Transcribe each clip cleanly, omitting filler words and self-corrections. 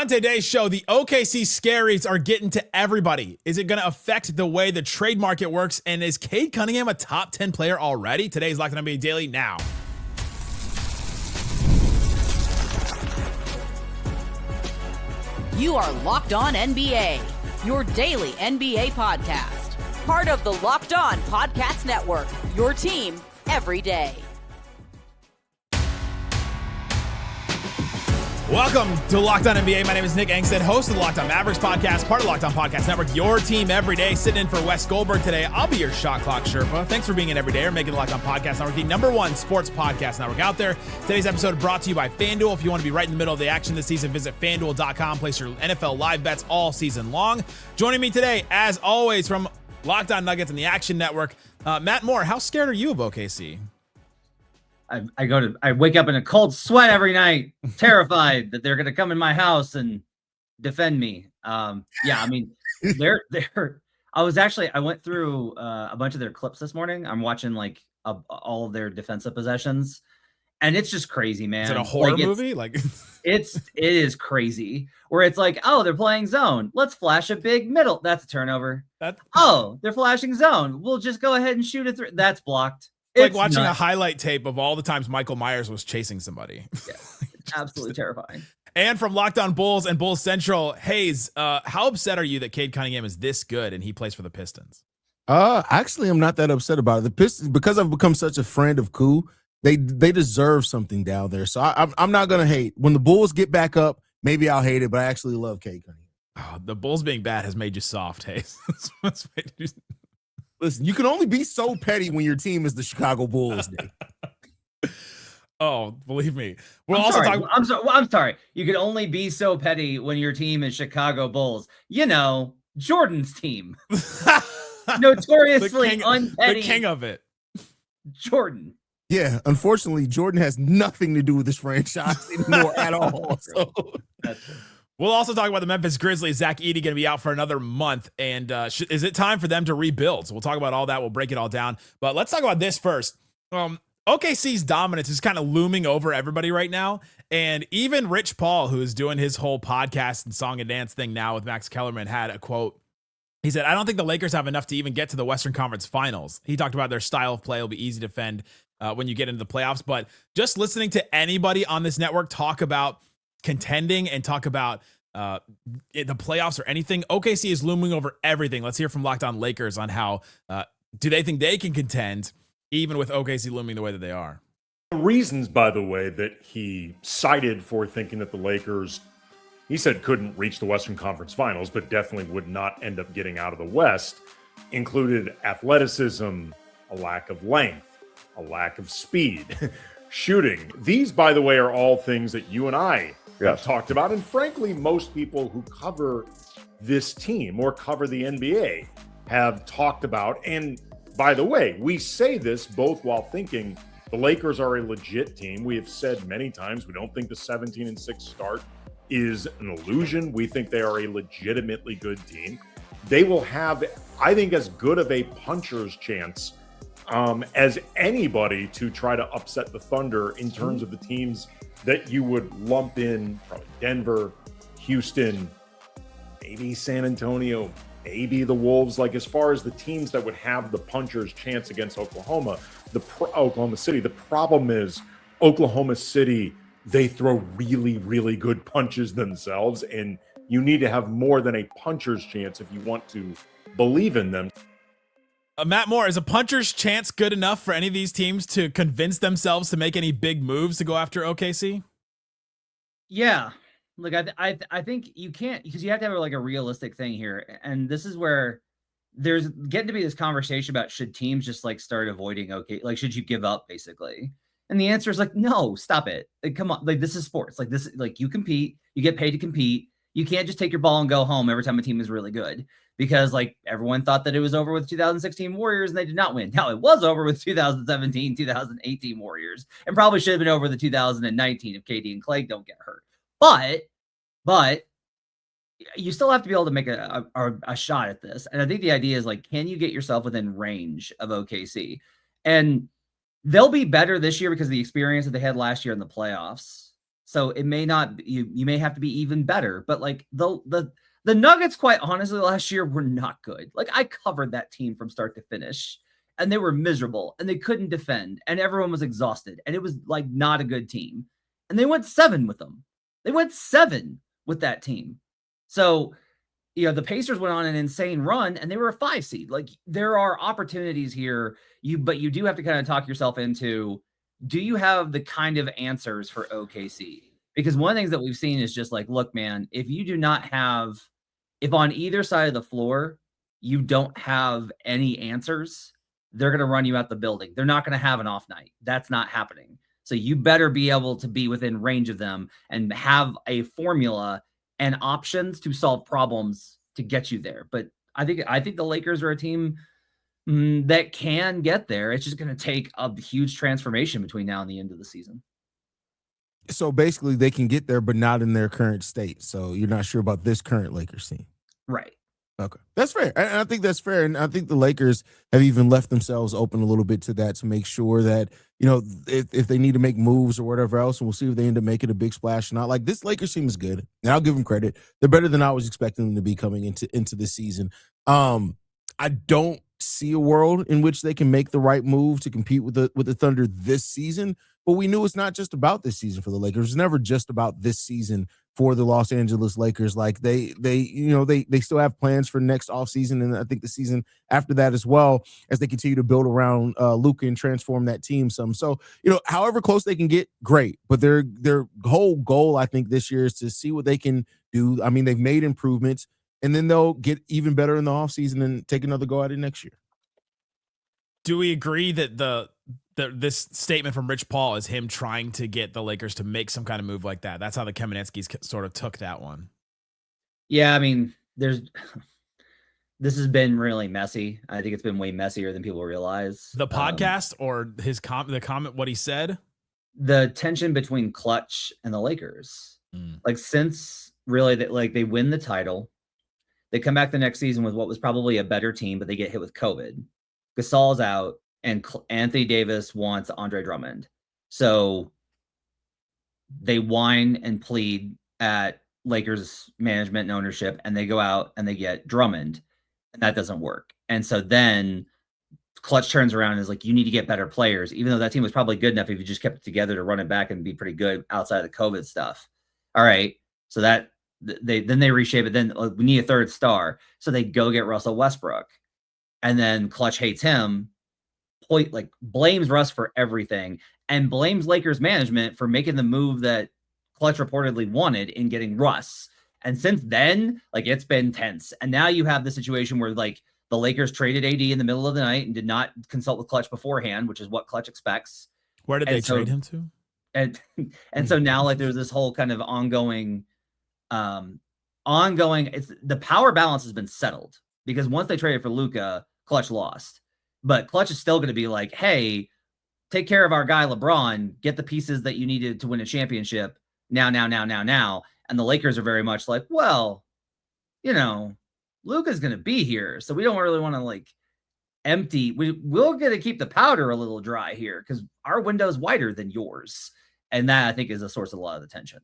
On today's show, the OKC scaries are getting to everybody. Is it going to affect the way the trade market works? And is Cade Cunningham a top 10 player already? Today's Locked On NBA Daily now. You are Locked On NBA, your daily NBA podcast. Part of the Locked On Podcast Network, your team every day. Welcome to Locked On NBA. My name is Nick Angstadt, host of the Locked On Mavericks podcast, part of the Locked On Podcast Network, your team every day. Sitting in for Wes Goldberg today. I'll be your shot clock Sherpa. Thanks for being in every day or making the Locked On Podcast Network the #1 sports podcast network out there. Today's episode brought to you by FanDuel. If you want to be right in the middle of the action this season, visit FanDuel.com. Place your NFL live bets all season long. Joining me today, as always, from Locked On Nuggets and the Action Network, Matt Moore. How scared are you of OKC? I wake up in a cold sweat every night, terrified that they're going to come in my house and defend me. I mean, I went through a bunch of their clips this morning. I'm watching all of their defensive possessions, and it's just crazy, man. Is it a horror movie? It is crazy. Where it's like, oh, they're playing zone. Let's flash a big middle. That's a turnover. Oh, they're flashing zone. We'll just go ahead and shoot it through. That's blocked. It's like watching a highlight tape of all the times Michael Myers was chasing somebody. Yeah, absolutely terrifying. And from Locked On Bulls and Bulls Central, Haize, how upset are you that Cade Cunningham is this good and he plays for the Pistons? Actually, I'm not that upset about it. The Pistons, because I've become such a friend of Koo, they deserve something down there. So I'm not gonna hate. When the Bulls get back up, maybe I'll hate it, but I actually love Cade Cunningham. Oh, the Bulls being bad has made you soft, Haize. Listen, you can only be so petty when your team is the Chicago Bulls, Nick. Oh, believe me. I'm sorry. You can only be so petty when your team is Chicago Bulls. You know, Jordan's team. Notoriously unpetty. The king of it. Jordan. Yeah, unfortunately, Jordan has nothing to do with this franchise anymore at all. So. That's true. We'll also talk about the Memphis Grizzlies. Zach Edey going to be out for another month. And is it time for them to rebuild? So we'll talk about all that. We'll break it all down. But let's talk about this first. OKC's dominance is kind of looming over everybody right now. And even Rich Paul, who is doing his whole podcast and song and dance thing now with Max Kellerman, had a quote. He said, I don't think the Lakers have enough to even get to the Western Conference Finals. He talked about their style of play will be easy to defend when you get into the playoffs. But just listening to anybody on this network talk about contending and talk about the playoffs or anything, OKC is looming over everything. Let's hear from Locked On Lakers on how do they think they can contend even with OKC looming the way that they are. The reasons, by the way, that he cited for thinking that the Lakers, he said, couldn't reach the Western Conference Finals, but definitely would not end up getting out of the West, included athleticism, a lack of length, a lack of speed, shooting. These, by the way, are all things that you and I have talked about, and frankly, most people who cover this team or cover the NBA have talked about. And by the way, we say this both while thinking the Lakers are a legit team. We have said many times we don't think the 17-6 start is an illusion. We think they are a legitimately good team. They will have, I think, as good of a puncher's chance as anybody to try to upset the Thunder in terms of the teams that you would lump in, probably Denver, Houston, maybe San Antonio, maybe the Wolves. Like, as far as the teams that would have the puncher's chance against Oklahoma City, the problem is Oklahoma City, they throw really, really good punches themselves, and you need to have more than a puncher's chance if you want to believe in them. Matt Moore, is a puncher's chance good enough for any of these teams to convince themselves to make any big moves to go after OKC? Yeah. Look, I think you can't, because you have to have a realistic thing here. And this is where there's getting to be this conversation about should teams just start avoiding should you give up basically? And the answer is no, stop it. Come on. This is sports. You compete, you get paid to compete. You can't just take your ball and go home every time a team is really good. Because everyone thought that it was over with 2016 Warriors and they did not win. Now it was over with 2017, 2018 Warriors, and probably should have been over the 2019 if KD and Clay don't get hurt. But you still have to be able to make a shot at this. And I think the idea is can you get yourself within range of OKC? And they'll be better this year because of the experience that they had last year in the playoffs. So it may not, you may have to be even better, but like the Nuggets, quite honestly, last year were not good. Like I covered that team from start to finish and they were miserable and they couldn't defend and everyone was exhausted and it was like not a good team. And they went 7 with them. They went 7 with that team. So, the Pacers went on an insane run and they were a 5 seed. Like there are opportunities here, but you do have to kind of talk yourself into, do you have the kind of answers for OKC? Because one of the things that we've seen is just like, look, man, if on either side of the floor, you don't have any answers, they're going to run you out the building. They're not going to have an off night. That's not happening. So you better be able to be within range of them and have a formula and options to solve problems to get you there. But I think the Lakers are a team that can get there. It's just going to take a huge transformation between now and the end of the season. So basically they can get there, but not in their current state. So you're not sure about this current Lakers team. Right. Okay. That's fair. And I think that's fair. And I think the Lakers have even left themselves open a little bit to that to make sure that, if they need to make moves or whatever else, and we'll see if they end up making a big splash or not. Like this Lakers team is good. And I'll give them credit. They're better than I was expecting them to be coming into this season. I don't see a world in which they can make the right move to compete with the Thunder this season. But we knew it's not just about this season for the Lakers. It's never just about this season for the Los Angeles Lakers. Like they still have plans for next offseason, and I think the season after that as well, as they continue to build around Luka and transform that team some. So, however close they can get, great. But their whole goal, I think, this year is to see what they can do. I mean, they've made improvements, and then they'll get even better in the offseason and take another go at it next year. Do we agree that this statement from Rich Paul is him trying to get the Lakers to make some kind of move like that? That's how the Kamenetskis sort of took that one. Yeah, I mean, this has been really messy. I think it's been way messier than people realize. The podcast or the comment, what he said? The tension between Klutch and the Lakers. Like since really that, like they win the title, they come back the next season with what was probably a better team, but they get hit with COVID. Gasol's out. And Anthony Davis wants Andre Drummond. So they whine and plead at Lakers management and ownership, and they go out and they get Drummond, and that doesn't work. And so then Klutch turns around and is like, you need to get better players, even though that team was probably good enough if you just kept it together to run it back and be pretty good outside of the COVID stuff. All right. So that they reshape it. Then we need a third star. So they go get Russell Westbrook. And then Klutch hates him. Like blames Russ for everything and blames Lakers management for making the move that Klutch reportedly wanted in getting Russ. And since then, like it's been tense. And now you have the situation where like the Lakers traded AD in the middle of the night and did not consult with Klutch beforehand, which is what Klutch expects. Where did they trade him to? And so now like there's this whole kind of ongoing, it's the power balance has been settled because once they traded for Luka, Klutch lost. But Klutch is still going to be like, hey, take care of our guy LeBron, get the pieces that you needed to win a championship now. And the Lakers are very much like, well, Luka's going to be here. So we don't really want to like empty. We're going to keep the powder a little dry here because our window's wider than yours. And that I think is a source of a lot of the tension.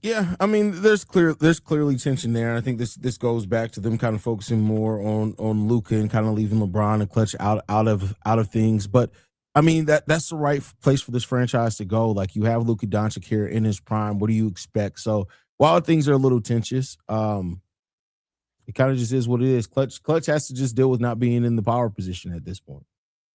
Yeah, I mean, there's clearly tension there. I think this goes back to them kind of focusing more on Luka and kind of leaving LeBron and Klutch out of things. But I mean, that's the right place for this franchise to go. Like you have Luka Doncic here in his prime. What do you expect? So while things are a little tensious, it kind of just is what it is. Klutch has to just deal with not being in the power position at this point.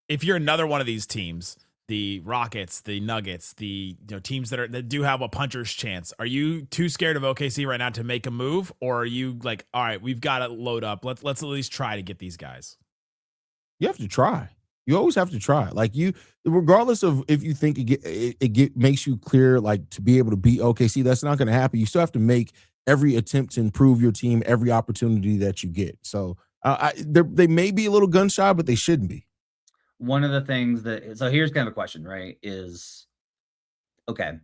If you're another one of these teams, the Rockets, the Nuggets, the teams that do have a puncher's chance, are you too scared of OKC right now to make a move, or are you like, all right, we've got to load up. Let's at least try to get these guys. You have to try. You always have to try. Like regardless of if you think it makes you clear, like to be able to beat OKC, that's not going to happen. You still have to make every attempt to improve your team, every opportunity that you get. So they may be a little gun shy, but they shouldn't be. One of the things so here's kind of a question, right? Is okay.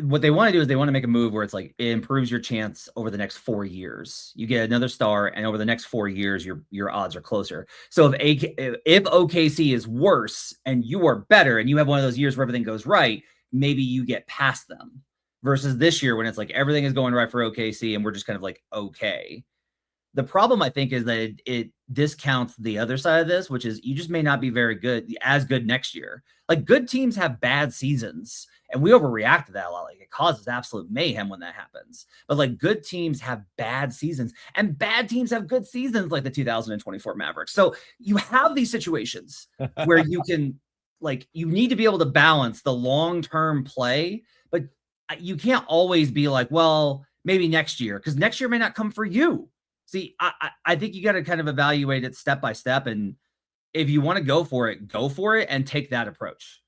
What they want to do is they want to make a move where it's like it improves your chance over the next 4 years. You get another star, and over the next 4 years, your odds are closer. So if OKC is worse and you are better, and you have one of those years where everything goes right, maybe you get past them versus this year when it's like everything is going right for OKC and we're just kind of like, okay. The problem, I think, is that it discounts the other side of this, which is you just may not be as good next year. Like, good teams have bad seasons, and we overreact to that a lot. Like, it causes absolute mayhem when that happens. But like, good teams have bad seasons, and bad teams have good seasons, like the 2024 Mavericks. So you have these situations where you can, like, you need to be able to balance the long-term play, but you can't always be like, well, maybe next year, because next year may not come for you. See, I think you got to kind of evaluate it step by step. And if you want to go for it and take that approach.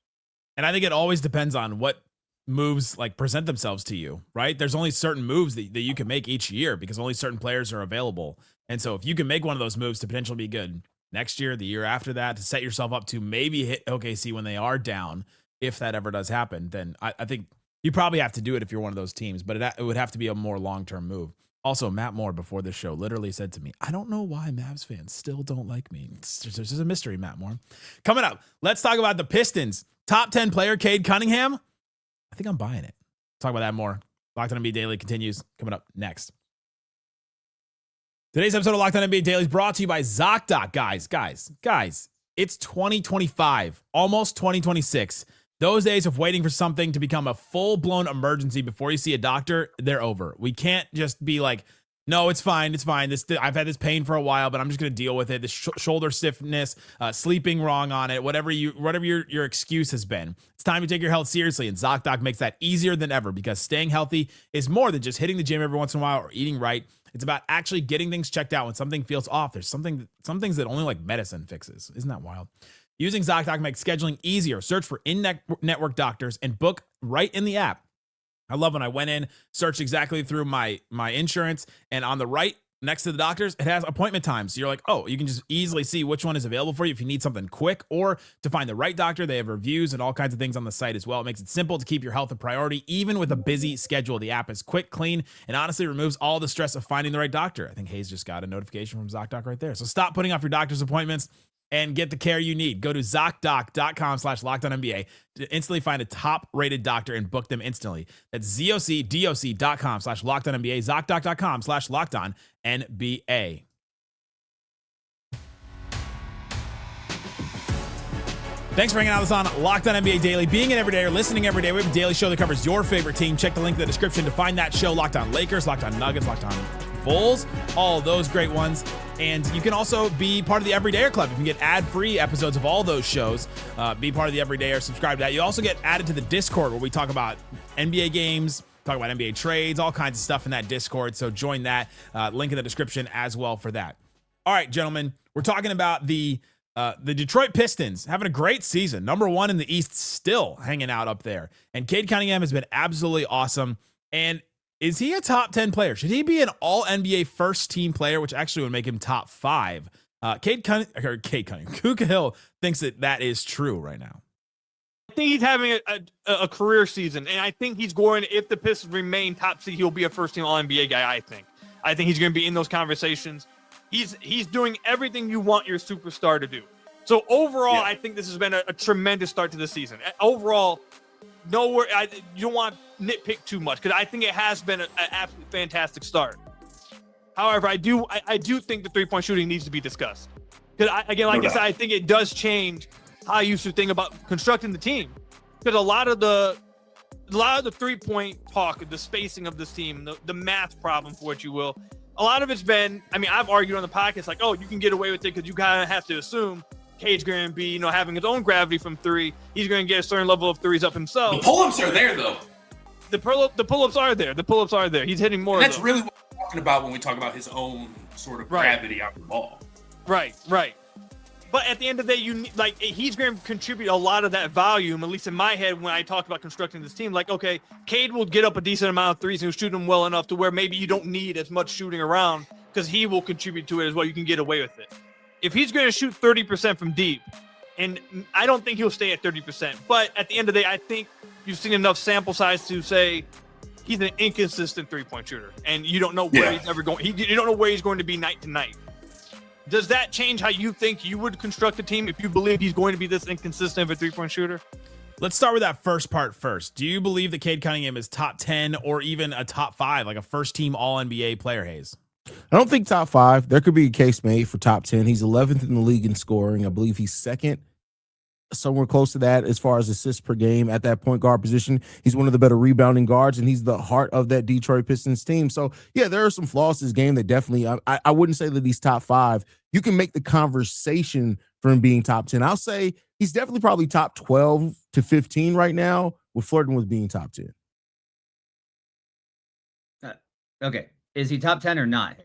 And I think it always depends on what moves like present themselves to you, right? There's only certain moves that you can make each year because only certain players are available. And so if you can make one of those moves to potentially be good next year, the year after that, to set yourself up to maybe hit OKC when they are down, if that ever does happen, then I think you probably have to do it if you're one of those teams, but it would have to be a more long-term move. Also, Matt Moore before the show literally said to me, I don't know why Mavs fans still don't like me. It's just a mystery, Matt Moore. Coming up, let's talk about the Pistons. Top 10 player, Cade Cunningham. I think I'm buying it. Talk about that more. Locked On NBA Daily continues coming up next. Today's episode of Locked On NBA Daily is brought to you by ZocDoc. Guys, it's 2025, almost 2026. Those days of waiting for something to become a full-blown emergency before you see a doctor, they're over. We can't just be like, no, it's fine. I've had this pain for a while, but I'm just going to deal with it. This shoulder stiffness, sleeping wrong on it, whatever your excuse has been. It's time to take your health seriously, and ZocDoc makes that easier than ever because staying healthy is more than just hitting the gym every once in a while or eating right. It's about actually getting things checked out when something feels off. There's some things that only like medicine fixes. Isn't that wild? Using ZocDoc makes scheduling easier. Search for in-network doctors and book right in the app. I love when I went in, searched exactly through my insurance, and on the right next to the doctors, it has appointment times. So you're like, oh, you can just easily see which one is available for you if you need something quick or to find the right doctor. They have reviews and all kinds of things on the site as well. It makes it simple to keep your health a priority, even with a busy schedule. The app is quick, clean, and honestly removes all the stress of finding the right doctor. I think Haize just got a notification from ZocDoc right there. So stop putting off your doctor's appointments and get the care you need. Go to ZocDoc.com/LockedOnNBA to instantly find a top-rated doctor and book them instantly. That's ZocDoc.com/LockedOnNBA, ZocDoc.com/LockedOnNBA. Thanks for hanging out with us on Locked On NBA Daily. Being an everyday or listening every day, we have a daily show that covers your favorite team. Check the link in the description to find that show. Locked On Lakers, Locked On Nuggets, Locked On Bulls, all those great ones. And you can also be part of the Everydayer Club. You can get ad-free episodes of all those shows. Be part of the Everydayer, subscribe to that. You also get added to the Discord where we talk about NBA games, talk about NBA trades, all kinds of stuff in that Discord. So join that. Link in the description as well for that. All right, gentlemen, we're talking about the Detroit Pistons having a great season. Number one in the East, still hanging out up there. And Cade Cunningham has been absolutely awesome. And is he a top 10 player? Should he be an all NBA first team player, which actually would make him top 5? Cade Cunningham, Kuka Hill thinks that is true right now. I think he's having a career season, and I think he's going, if the Pistons remain top seed, he'll be a first team all NBA guy. I think he's going to be in those conversations. He's doing everything you want your superstar to do. So overall, I think this has been a tremendous start to the season. Overall, you don't want to nitpick too much because I think it has been an absolutely fantastic start. However, I do think the 3-point shooting needs to be discussed because I said, I think it does change how you should think about constructing the team because a lot of the 3-point talk, the spacing of this team, the math problem, for what you will, a lot of it's been. I mean, I've argued on the podcast like, oh, you can get away with it because you kind of have to assume Cade's going to be, having his own gravity from 3. He's going to get a certain level of 3s up himself. The pull-ups are there, though. The pull-ups are there. The pull-ups are there. He's hitting more. And that's really what we're talking about when we talk about his own sort of gravity out the ball. Right. But at the end of the day, he's going to contribute a lot of that volume, at least in my head when I talk about constructing this team. Like, okay, Cade will get up a decent amount of 3s and he'll shoot them well enough to where maybe you don't need as much shooting around because he will contribute to it as well. You can get away with it. If he's going to shoot 30% from deep, and I don't think he'll stay at 30%, but at the end of the day, I think you've seen enough sample size to say he's an inconsistent 3-point shooter, and you don't know where he's ever going. You don't know where he's going to be night to night. Does that change how you think you would construct a team if you believe he's going to be this inconsistent of a 3-point shooter? Let's start with that first part first. Do you believe that Cade Cunningham is top 10 or even a top 5, like a first-team All-NBA player, Haize? I don't think top 5. There could be a case made for top 10. He's 11th in the league in scoring. I believe he's second, somewhere close to that as far as assists per game at that point guard position. He's one of the better rebounding guards, and he's the heart of that Detroit Pistons team. So, yeah, there are some flaws to his game that definitely I wouldn't say that he's top 5. You can make the conversation for him being top 10. I'll say he's definitely probably top 12 to 15 right now, with flirting with being top 10. Okay. Is he top 10 or not?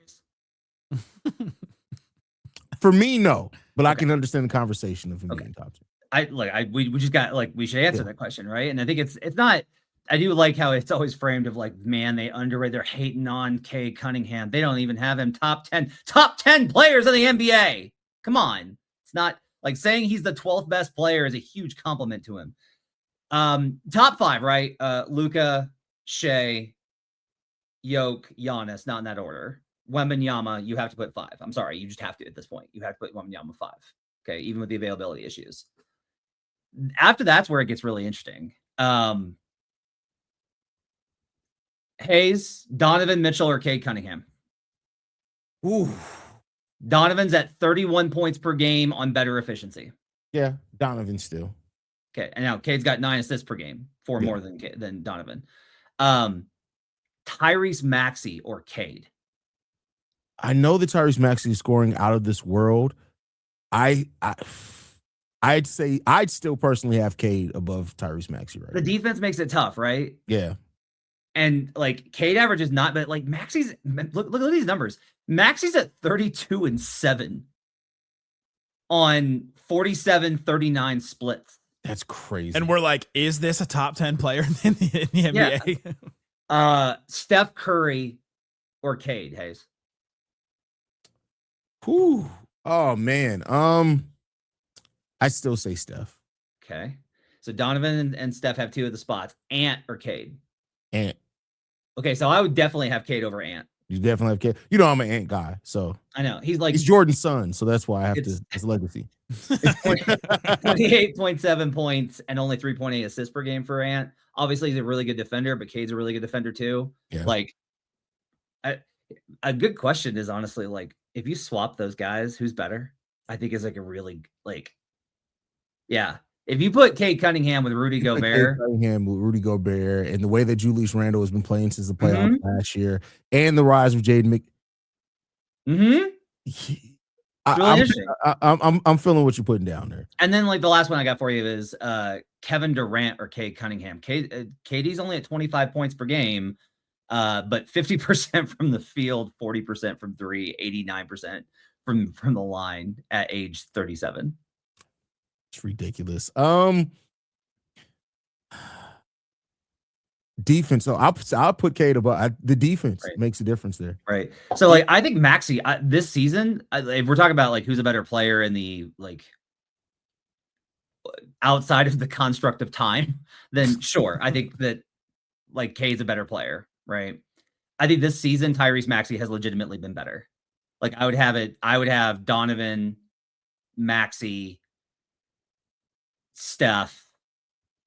For me, no. But I can understand the conversation of him being top 10. We just got we should answer that question, right? And I think it's not. I do like how it's always framed of like, man, they underrate. They're hating on Cade Cunningham. They don't even have him top 10 players in the NBA. Come on, it's not like saying he's the 12th best player is a huge compliment to him. Top 5, right? Luka, Shea, Yoke, Giannis, not in that order. Wembanyama, you have to put 5. I'm sorry, you just have to at this point. You have to put Wembanyama 5. Okay, even with the availability issues. After that's where it gets really interesting. Haize, Donovan Mitchell, or Cade Cunningham? Ooh. Donovan's at 31 points per game on better efficiency. Yeah, Donovan still. Okay, and now Cade's got 9 assists per game, 4 more than Donovan. Tyrese Maxey or Cade? I know that Tyrese Maxey is scoring out of this world. I'd say I'd still personally have Cade above Tyrese Maxey right The defense makes it tough, right? Yeah. And like Cade averages not, but like Maxey's look at these numbers. Maxey's at 32-7 on 47-39 splits. That's crazy. And we're like, is this a top 10 player in the NBA? Yeah. Steph Curry or Cade, Haize? Whew. Oh man. I still say Steph. Okay. So Donovan and Steph have 2 of the spots. Ant or Cade? Ant. Okay, so I would definitely have Cade over Ant. You definitely have Cade. You know I'm an Ant guy, so I know. He's Jordan's son, so that's why I have to. It's legacy. 28.7 points and only 3.8 assists per game for Ant. Obviously, he's a really good defender, but Cade's a really good defender too. Yeah. Like, a good question is honestly like, if you swap those guys, who's better? I think is like a really yeah. If you put Cade Cunningham with Rudy Gobert, and the way that Julius Randle has been playing since the playoffs last year, and the rise of Jaden I'm feeling what you're putting down there. And then like the last one I got for you is Kevin Durant or Cade Cunningham. KD's only at 25 points per game, but 50% from the field, 40% from 3, 89% from the line at age 37. It's ridiculous. Defense. So I'll put Cade above. The defense makes a difference there. Right. So like I think Maxey this season, if we're talking about like who's a better player in the like outside of the construct of time, then sure, I think that like Cade's a better player, right? I think this season Tyrese Maxey has legitimately been better. Like I would have Donovan, Maxey, Steph,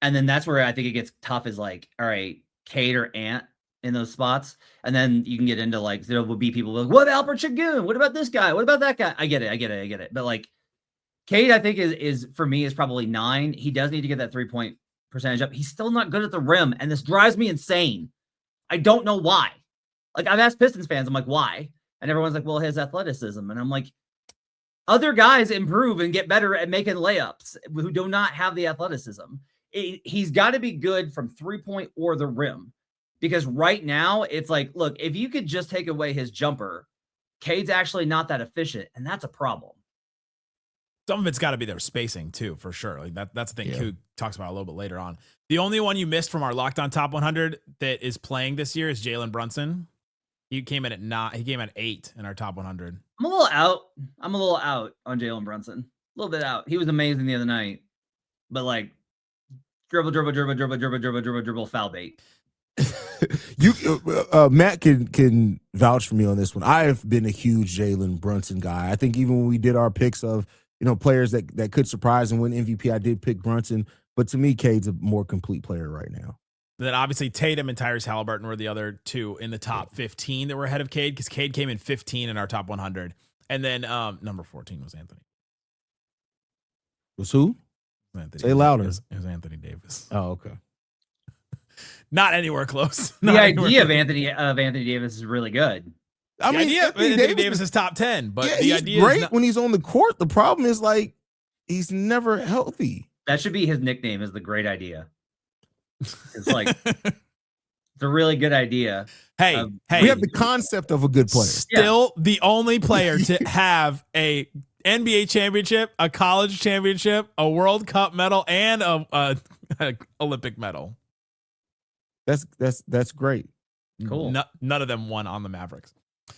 and then that's where I think it gets tough is like, all right, Cade or Ant in those spots. And then you can get into like, there will be people like, what about Albert Shagun? What about this guy? What about that guy? I get it. But like Cade, I think is for me is probably 9. He does need to get that 3-point percentage up. He's still not good at the rim. And this drives me insane. I don't know why. Like I've asked Pistons fans, I'm like, why? And everyone's like, well, his athleticism. And I'm like, other guys improve and get better at making layups who do not have the athleticism. He's got to be good from 3-point or the rim, because right now it's like, look, if you could just take away his jumper, Cade's actually not that efficient, and that's a problem. Some of it's got to be their spacing too, for sure. Like that's the thing Coop talks about a little bit later on. The only one you missed from our Locked On Top 100 that is playing this year is Jalen Brunson. He came in at 9. He came at 8 in our top 100. I'm a little out on Jalen Brunson. A little bit out. He was amazing the other night, but like dribble, foul bait. Matt can vouch for me on this one. I have been a huge Jalen Brunson guy. I think even when we did our picks of players that could surprise and win MVP, I did pick Brunson. But to me, Cade's a more complete player right now. Then obviously Tatum and Tyrese Halliburton were the other two in the top 15 that were ahead of Cade, because Cade came in 15 in our top 100. And then number 14 was Anthony. Was who? Anthony Say louder. It was Anthony Davis. Oh, okay. Not anywhere close. The idea of Anthony Davis is really good. I mean, Anthony Davis is top 10, but yeah, the he's idea great is not, when he's on the court. The problem is like he's never healthy. That should be his nickname, is the great idea. It's like it's a really good idea. hey, We have the concept of a good player. still the only player to have a NBA championship, a college championship, a World Cup medal, and a Olympic medal. That's great. Cool. None of them won on the Mavericks.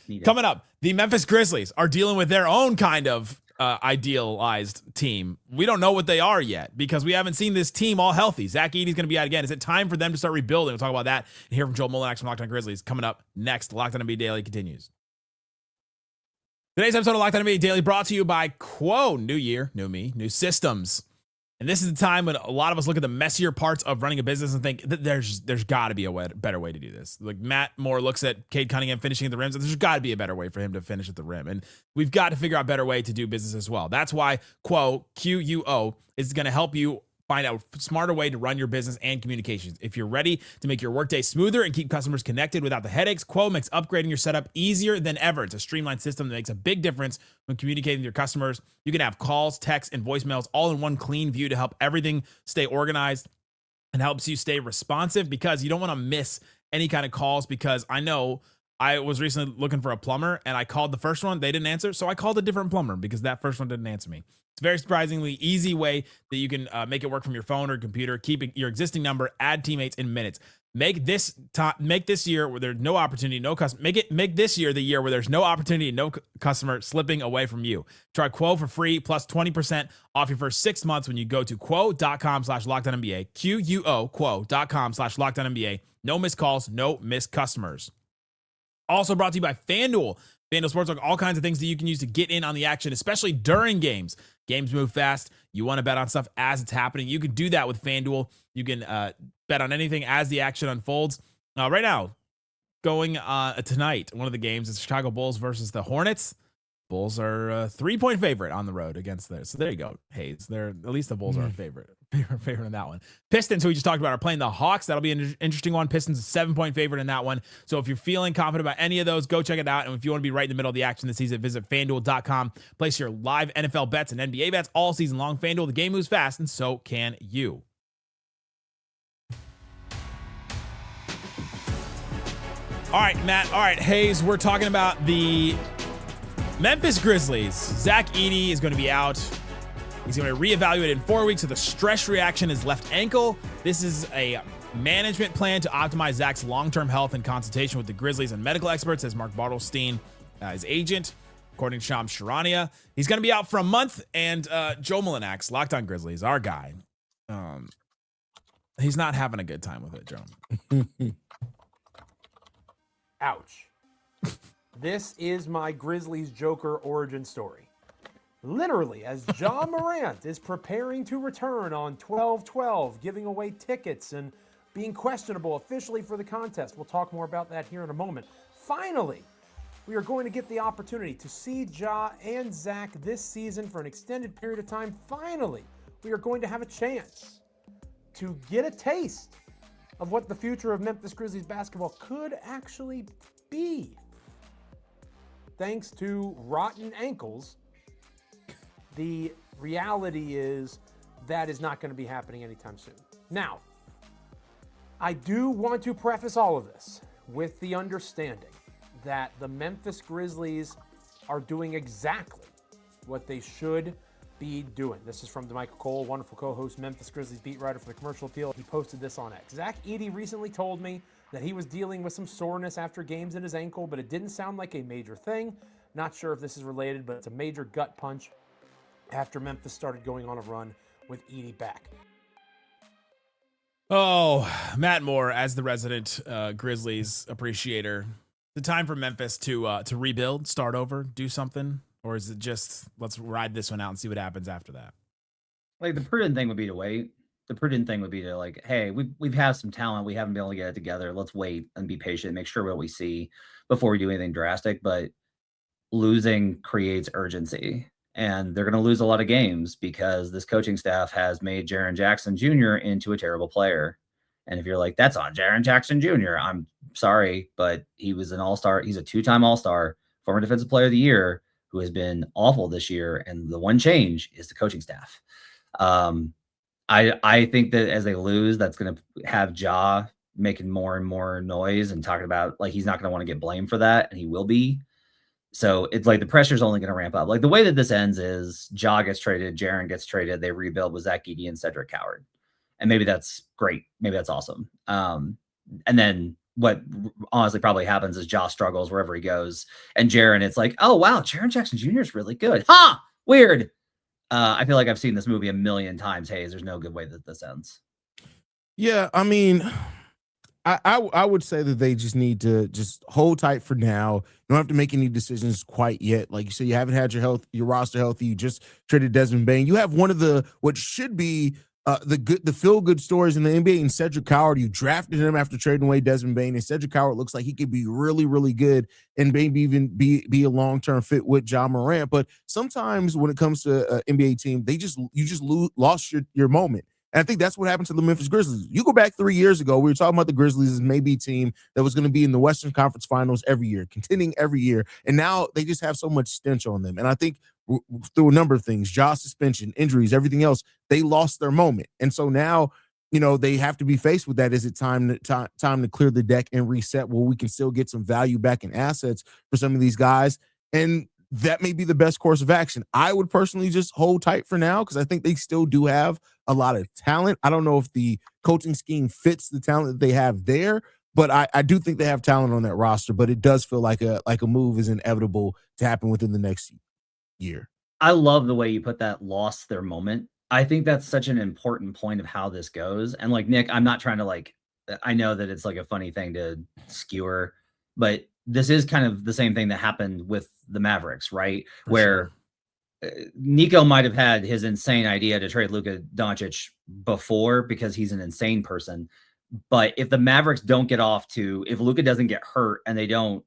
Neat. Coming up, the Memphis Grizzlies are dealing with their own kind of idealized team. We don't know what they are yet because we haven't seen this team all healthy. Zach Edey's going to be out again. Is it time for them to start rebuilding? We'll talk about that and hear from Joel Mullinax from Locked On Grizzlies coming up next. Locked On NBA Daily continues. Today's episode of Locked On NBA Daily brought to you by Quo. New year, new me, new systems. And this is the time when a lot of us look at the messier parts of running a business and think that there's got to be a better way to do this. Like Matt Moore looks at Cade Cunningham finishing at the rims, and there's got to be a better way for him to finish at the rim. And we've got to figure out a better way to do business as well. That's why Quo, Quo, is going to help you find out a smarter way to run your business and communications. If you're ready to make your workday smoother and keep customers connected without the headaches, Quo makes upgrading your setup easier than ever. It's a streamlined system that makes a big difference when communicating with your customers. You can have calls, texts, and voicemails all in one clean view to help everything stay organized and helps you stay responsive, because you don't want to miss any kind of calls. Because I know I was recently looking for a plumber and I called the first one. They didn't answer. So I called a different plumber because that first one didn't answer me. It's a very surprisingly easy way that you can make it work from your phone or computer. Keep your existing number, add teammates in minutes. Make this year where there's no opportunity, no customer. Make this year the year where there's no opportunity, no customer slipping away from you. Try Quo for free plus 20% off your first 6 months when you go to quo.com/LockedOnNBA. QUO, quo.com/LockedOnNBA. No missed calls, no missed customers. Also brought to you by FanDuel. FanDuel Sportsbook, all kinds of things that you can use to get in on the action, especially during games. Games move fast. You want to bet on stuff as it's happening. You can do that with FanDuel. You can bet on anything as the action unfolds. Right now, going tonight, one of the games is Chicago Bulls versus the Hornets. Bulls are a 3-point favorite on the road against theirs. So there you go, Haize. At least the Bulls are a favorite in that one. Pistons, who we just talked about, are playing the Hawks. That'll be an interesting one. Pistons, a 7-point favorite in that one. So if you're feeling confident about any of those, go check it out. And if you want to be right in the middle of the action this season, visit FanDuel.com. Place your live NFL bets and NBA bets all season long. FanDuel, the game moves fast, and so can you. All right, Matt. All right, Haize, we're talking about the Memphis Grizzlies. Zach Edey is going to be out. He's going to be reevaluated in 4 weeks with a stress reaction in his left ankle. This is a management plan to optimize Zach's long-term health in consultation with the Grizzlies and medical experts, says Mark Bartelstein, his agent, according to Shams Charania. He's going to be out for a month, and Joe Mullinax, Locked On Grizzlies, our guy, he's not having a good time with it, Joe. Ouch. This is my Grizzlies Joker origin story. Literally, as Ja Morant is preparing to return on 12/12, giving away tickets and being questionable officially for the contest. We'll talk more about that here in a moment. Finally, we are going to get the opportunity to see Ja and Zach this season for an extended period of time. Finally, we are going to have a chance to get a taste of what the future of Memphis Grizzlies basketball could actually be. Thanks to rotten ankles, the reality is that is not going to be happening anytime soon. Now, I do want to preface all of this with the understanding that the Memphis Grizzlies are doing exactly what they should be doing. This is from DeMichael Cole, wonderful co-host, Memphis Grizzlies beat writer for the Commercial Appeal. He posted this on X. Zach Edey recently told me that he was dealing with some soreness after games in his ankle, but it didn't sound like a major thing. Not sure if this is related, but it's a major gut punch after Memphis started going on a run with Edey back. Oh, Matt Moore, as the resident Grizzlies appreciator, the time for Memphis to rebuild, start over, do something, or is it just let's ride this one out and see what happens after that? Like, the prudent thing would be to wait. the prudent thing would be to like, hey, we've had some talent, we haven't been able to get it together. Let's wait and be patient, make sure what we see before we do anything drastic. But losing creates urgency, and they're going to lose a lot of games because this coaching staff has made Jaren Jackson Jr. into a terrible player. And if you're like, that's on Jaren Jackson Jr., I'm sorry, but he was an all-star. He's a 2-time all-star, former defensive player of the year, who has been awful this year. And the one change is the coaching staff. I think that as they lose, that's going to have Ja making more and more noise and talking about like he's not going to want to get blamed for that, and he will be. So it's like the pressure is only going to ramp up. Like the way that this ends is Ja gets traded, Jaren gets traded, they rebuild with Zach Edey and Cedric Coward, and maybe that's great, maybe that's awesome. And then what honestly probably happens is Ja struggles wherever he goes, and Jaren, it's like, oh wow, Jaren Jackson Jr. is really good, weird. I feel like I've seen this movie a million times. Haize, there's no good way that this ends. Yeah, I mean, I would say that they just need to just hold tight for now. You don't have to make any decisions quite yet. Like you said, you haven't had your roster healthy. You just traded Desmond Bane. You have one of the what should be the feel good stories in the NBA in Cedric Coward. You drafted him after trading away Desmond Bane, and Cedric Coward looks like he could be really, really good and maybe even be a long-term fit with Ja Morant. But sometimes when it comes to an NBA team, you just lost your moment. And I think that's what happened to the Memphis Grizzlies. You go back 3 years ago, we were talking about the Grizzlies as maybe a team that was going to be in the Western Conference Finals every year, contending every year. And now they just have so much stench on them. And I think through a number of things, Ja's suspension, injuries, everything else, they lost their moment. And so now, they have to be faced with that. Is it time to clear the deck and reset where we can still get some value back in assets for some of these guys? And that may be the best course of action. I would personally just hold tight for now because I think they still do have a lot of talent. I don't know if the coaching scheme fits the talent that they have there, but I do think they have talent on that roster. But it does feel like a move is inevitable to happen within the next year. I love the way you put that, lost their moment. I think that's such an important point of how this goes. And like Nick, I'm not trying to I know that it's like a funny thing to skewer, but this is kind of the same thing that happened with the Mavericks, right? Where Nico might have had his insane idea to trade Luka Doncic before because he's an insane person. But if the Mavericks don't get off to, if Luka doesn't get hurt and they don't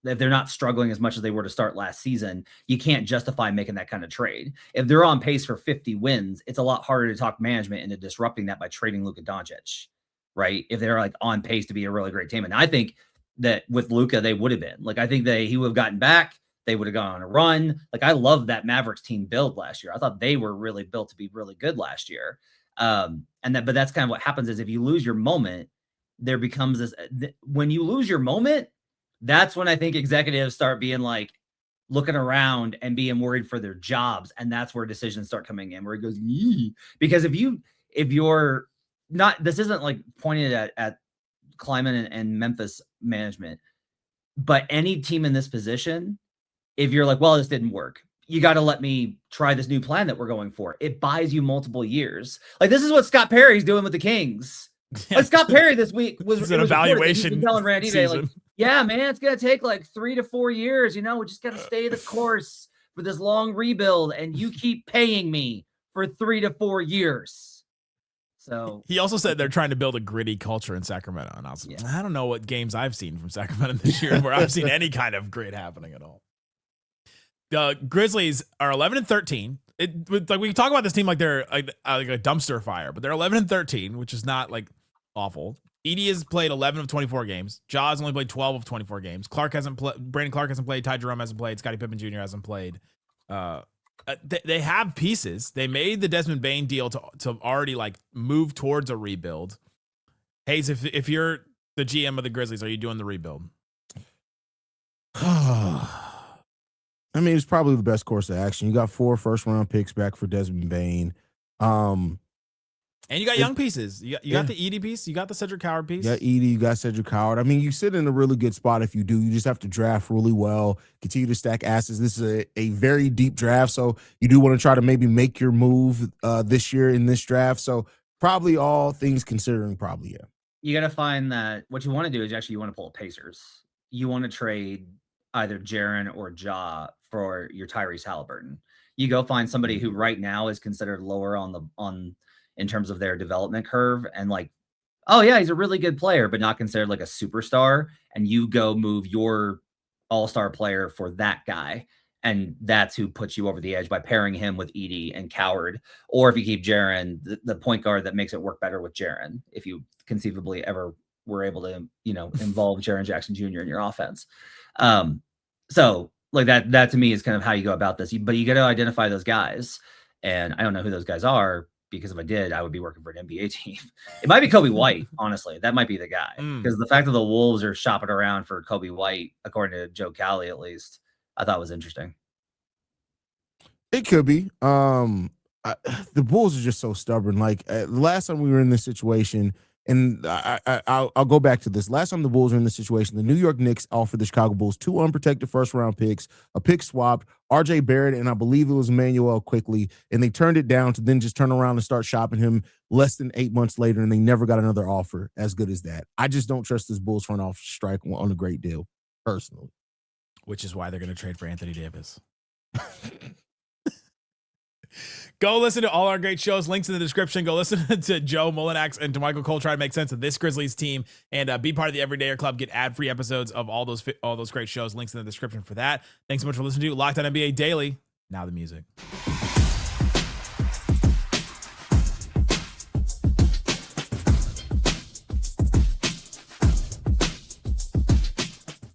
if they're not struggling as much as they were to start last season, you can't justify making that kind of trade. If they're on pace for 50 wins, it's a lot harder to talk management into disrupting that by trading Luka Doncic, right? If they're like on pace to be a really great team. And I think that with Luka, they would have been. Like, I think he would have gotten back. They would have gone on a run. Like, I love that Mavericks team build last year. I thought they were really built to be really good last year. But that's kind of what happens is if you lose your moment, there becomes this, when you lose your moment, that's when I think executives start being like looking around and being worried for their jobs. And that's where decisions start coming in where it goes, yee. Because if you're not, this isn't like pointed at Kleiman and Memphis management, but any team in this position, if you're like, well, this didn't work, you got to let me try this new plan that we're going for. It buys you multiple years. Like, this is what Scott Perry's doing with the Kings. Like, Scott Perry this week was an evaluation telling Randy like, yeah, man, it's going to take like 3 to 4 years. We just got to stay the course for this long rebuild. And you keep paying me for 3 to 4 years. So he also said they're trying to build a gritty culture in Sacramento. And I don't know what games I've seen from Sacramento this year where I've seen any kind of grit happening at all. The Grizzlies are 11-13. Like, we talk about this team like they're like a dumpster fire, but they're 11-13, which is not like awful. Edey has played 11 of 24 games. Ja has only played 12 of 24 games. Brandon Clark hasn't played. Ty Jerome hasn't played. Scottie Pippen Jr. hasn't played. They have pieces. They made the Desmond Bane deal to already like move towards a rebuild. Haize, if you're the GM of the Grizzlies, are you doing the rebuild? I mean, it's probably the best course of action. You got 4 first-round picks back for Desmond Bane. And you got young pieces. You got the Edey piece. You got the Cedric Coward piece. Yeah, Edey. You got Cedric Coward. I mean, you sit in a really good spot if you do. You just have to draft really well, continue to stack assets. This is a very deep draft, so you do want to try to maybe make your move this year in this draft. So probably all things considering, yeah. You got to find that what you want to do is actually you want to pull Pacers. You want to trade either Jaren or Ja for your Tyrese Halliburton. You go find somebody who right now is considered lower on in terms of their development curve, and like, oh yeah, he's a really good player, but not considered like a superstar, and you go move your all-star player for that guy. And that's who puts you over the edge by pairing him with Edey and Coward. Or if you keep Jaren, the point guard that makes it work better with Jaren, if you conceivably ever were able to, involve Jaren Jackson Jr. in your offense. So like that to me is kind of how you go about this. But you got to identify those guys. And I don't know who those guys are, because if I did, I would be working for an NBA team. It might be Kobe White, honestly. That might be the guy. Because the fact that the Wolves are shopping around for Kobe White, according to Joe Cowley at least, I thought was interesting. It could be. The Bulls are just so stubborn. Like the last time we were in this situation, and I'll go back to this. Last time the Bulls were in this situation, the New York Knicks offered the Chicago Bulls 2 unprotected first-round picks, a pick swapped, R.J. Barrett, and I believe it was Emmanuel Quickly, and they turned it down to then just turn around and start shopping him less than 8 months later, and they never got another offer as good as that. I just don't trust this Bulls front office strike on a great deal, personally. Which is why they're going to trade for Anthony Davis. Go listen to all our great shows. Links in the description. Go listen to Joe Mullinax and to Michael Cole try to make sense of this Grizzlies team, and be part of the Everydayer Club. Get ad-free episodes of all those great shows. Links in the description for that. Thanks so much for listening to Locked On NBA Daily. Now the music.